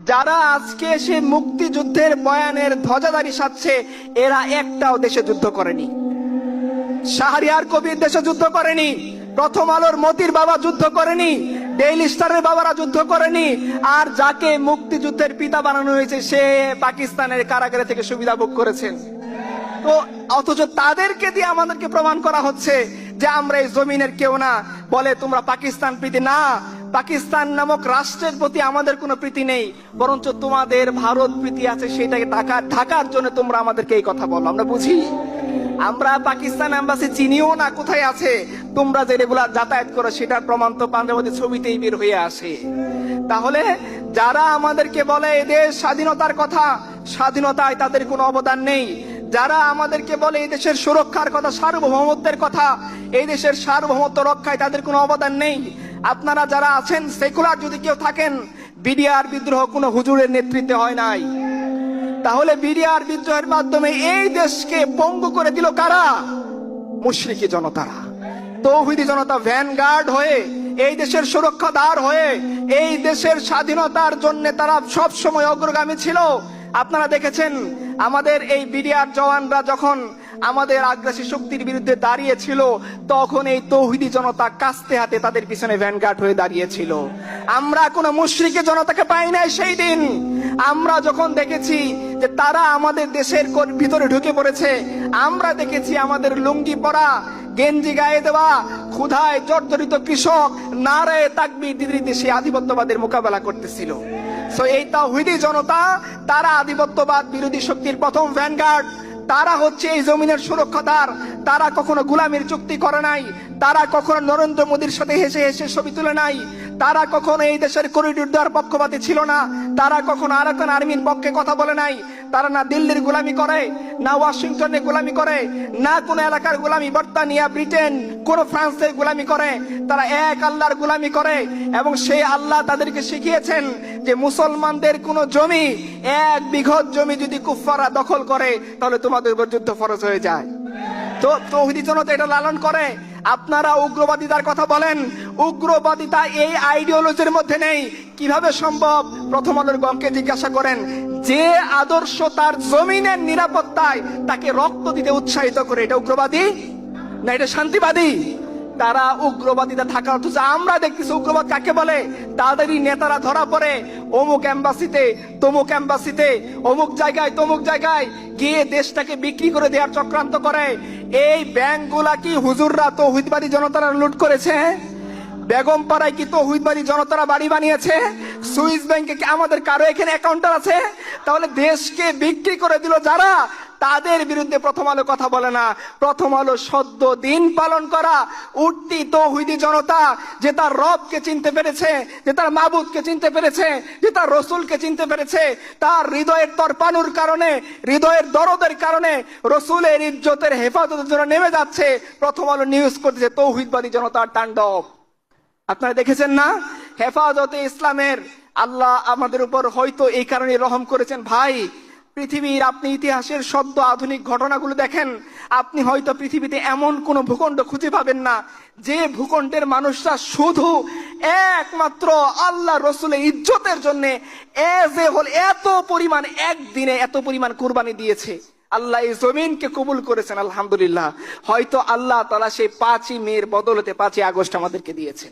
যারা আজকে সে মুক্তিযুদ্ধের বয়ানের ধ্বজাধারী সাজছে, এরা একটাও দেশে যুদ্ধ করেনি। শাহরিয়ার কবির দেশে যুদ্ধ করেনি, প্রথম আলোর মতির বাবা যুদ্ধ করেনি, ডেইলি স্টারের বাবারা যুদ্ধ করেনি। আর যাকে মুক্তিযুদ্ধের পিতা বানানো হয়েছে সে পাকিস্তানের কারাগারে থেকে সুবিধা ভোগ করেছেন। তো অথচ তাদেরকে দিয়ে আমাদেরকে প্রমাণ করা হচ্ছে যে আমরা এই জমিনের কেউ না। বলে তোমরা পাকিস্তান প্রীতি, না, পাকিস্তান নামক রাষ্ট্রের প্রতি আমাদের কোনো প্রীতি নেই, বরঞ্চ তোমাদের ভারত প্রীতি আছে, সেটাকে ঢাকার জন্য তোমরা আমাদেরকে এই কথা বলো। আমরা বুঝি, আমরা পাকিস্তান এম্বাসি চিনিও না কোথায় আছে। তোমরা যে রেগুলার যাতায়াত করো সেটার প্রমাণ তো পাঞ্জাবতী ছবিতেই বের হয়ে আসে। তাহলে যারা আমাদেরকে বলে এদেশ স্বাধীনতার কথা, স্বাধীনতায় তাদের কোনো অবদান নেই। যারা আমাদেরকে বলে এই দেশের সুরক্ষার কথা, সার্বভৌমত্বের কথা, এই দেশের সার্বভৌমত্ব রক্ষায় তাদের কোনো অবদান নেই। আপনারা যারা আছেন সেকুলার যদি কেউ থাকেন, বিডিআর বিদ্রোহ কোনো হুজুরের নেতৃত্বে হয় নাই। তাহলে বিডিআর বিদ্রোহের মাধ্যমে এই দেশকে পঙ্গু করে দিল কারা? মুশরিকি জনতারা, তৌহিদি জনতা ভ্যানগার্ড হয়ে, এই দেশের সুরক্ষাদার হয়ে, এই দেশের স্বাধীনতার জন্য তারা সব সময় অগ্রগামী ছিল। আপনারা দেখেছেন আমাদের এই বিডিআর জওয়ানরা যখন আমাদের আগ্রাসী শক্তির বিরুদ্ধে দাঁড়িয়েছিল, তখন এই তৌহিদি জনতা কাস্তে হাতে তাদের পিছনে ভ্যানগার্ড হয়ে দাঁড়িয়েছিল। আমরা কোনো মুশরিকি জনতাকে পাই নাই সেই দিন। আমরা যখন দেখেছি যে তারা আমাদের দেশের ভিতরে ঢুকে পড়েছে, আমরা দেখেছি আমাদের লুঙ্গি পরা, গেঞ্জি গায়ে দেওয়া, ক্ষুধায় জর্জরিত কৃষক নারায়ে তাকবীর দিতে দিতে সেই আধিপত্যবাদের মোকাবেলা করতেছিল। সো এই তাওহীদি জনতা, তারা আধিপত্যবাদ বিরোধী শক্তির প্রথম ভ্যানগার্ড। তারা হচ্ছে এই জমিনের সুরক্ষাদার। তারা কখনো গোলামির চুক্তি করে নাই, তারা কখনো নরেন্দ্র মোদীর সাথে হেসে হেসে ছবি তুলে নাই, তারা কখনো এই দেশের করিডোর দেওয়ার পক্ষপাতী ছিল না, তারা কখনো আরাকান আর্মির পক্ষে কথা বলে নাই। তারা না দিল্লির গোলামি করে, না ওয়াশিংটনে গোলামি করে, না কোন এলাকার গোলামি, বর্তানিয়া, ব্রিটেন, কোন ফ্রান্সের গোলামি করে। তারা এক আল্লাহর গোলামি করে এবং সেই আল্লাহ তাদেরকে শিখিয়েছেন যে মুসলমানদের কোন জমি, 1 বিঘত জমি যদি কুফাররা দখল করে তাহলে তোমাদের উপর যুদ্ধ ফরজ হয়ে যায়। তো তৌহিদি জনতা এটা লালন করে। আপনারা উগ্রবাদিতার কথা বলেন, উগ্রবাদিতা এই আইডিওলজির মধ্যে নেই। কিভাবে সম্ভব? প্রথম আলোর গমকে জিজ্ঞাসা করেন, যে আদর্শ তার জমিনের নিরাপত্তায় তাকে রক্ত দিতে উৎসাহিত করে, এটা উগ্রবাদী না এটা শান্তিবাদী? তারা উগ্রবাদীরা থাকা, অথচ আমরা দেখতেছি উগ্রবাদ কাকে বলে। তাদেরই নেতারা ধরা পড়ে অমুক এম্বাসিতে, তমুক এম্বাসিতে, অমুক জায়গায় তমুক জায়গায় গিয়ে দেশটাকে বিক্রি করে দেওয়ার চক্রান্ত করে। এই ব্যাংকগুলা কি হুজুররা তৌহিদবাদী জনতারা লুট করেছে? বেগম পাড়ায় কি তৌহিদবাদী জনতারা বাড়ি বানিয়েছে? সুইস ব্যাংকে কি আমাদের কারো এখানে অ্যাকাউন্টার আছে? তাহলে দেশকে বিক্রি করে দিল যারা, তাদের বিরুদ্ধে প্রথম আলো কথা বলে না। প্রথম আলো সদ্য দিন পালন করা উঠতি তৌহিদি জনতা, যে তার রবকে চিনতে পেরেছে, যে তার মাবুদকে চিনতে পেরেছে, যে তার রসুলকে চিনতে পেরেছে, তার হৃদয়ের তরপানুর কারণে, হৃদয়ের দরদের কারণে রসুলের ইজ্জতের হেফাজতের জন্য নেমে যাচ্ছে। প্রথম আলো নিউজ করতেছে তৌহিদবাদী জনতার তাণ্ডব। আপনারা দেখেছেন না? হেফাজতে ইসলামের আল্লাহ আমাদের উপর হয়তো এই কারণে রহম করেছেন। ভাই, পৃথিবীর আপনি ইতিহাসের সদ্য আধুনিক ঘটনাগুলো দেখেন, আপনি হয়তো পৃথিবীতে এমন কোন ভূখণ্ড খুঁজে পাবেন না যে ভূখণ্ডের মানুষরা শুধু একমাত্র আল্লাহ রসুলের ইজ্জতের জন্য এত পরিমাণ, একদিনে এত পরিমাণ কুরবানি দিয়েছে। আল্লাহ এই জমিনকে কবুল করেছেন, আলহামদুলিল্লাহ। হয়তো আল্লাহ তাআলা সেই 5ই মের বদলতে 5ই আগস্ট আমাদেরকে দিয়েছেন।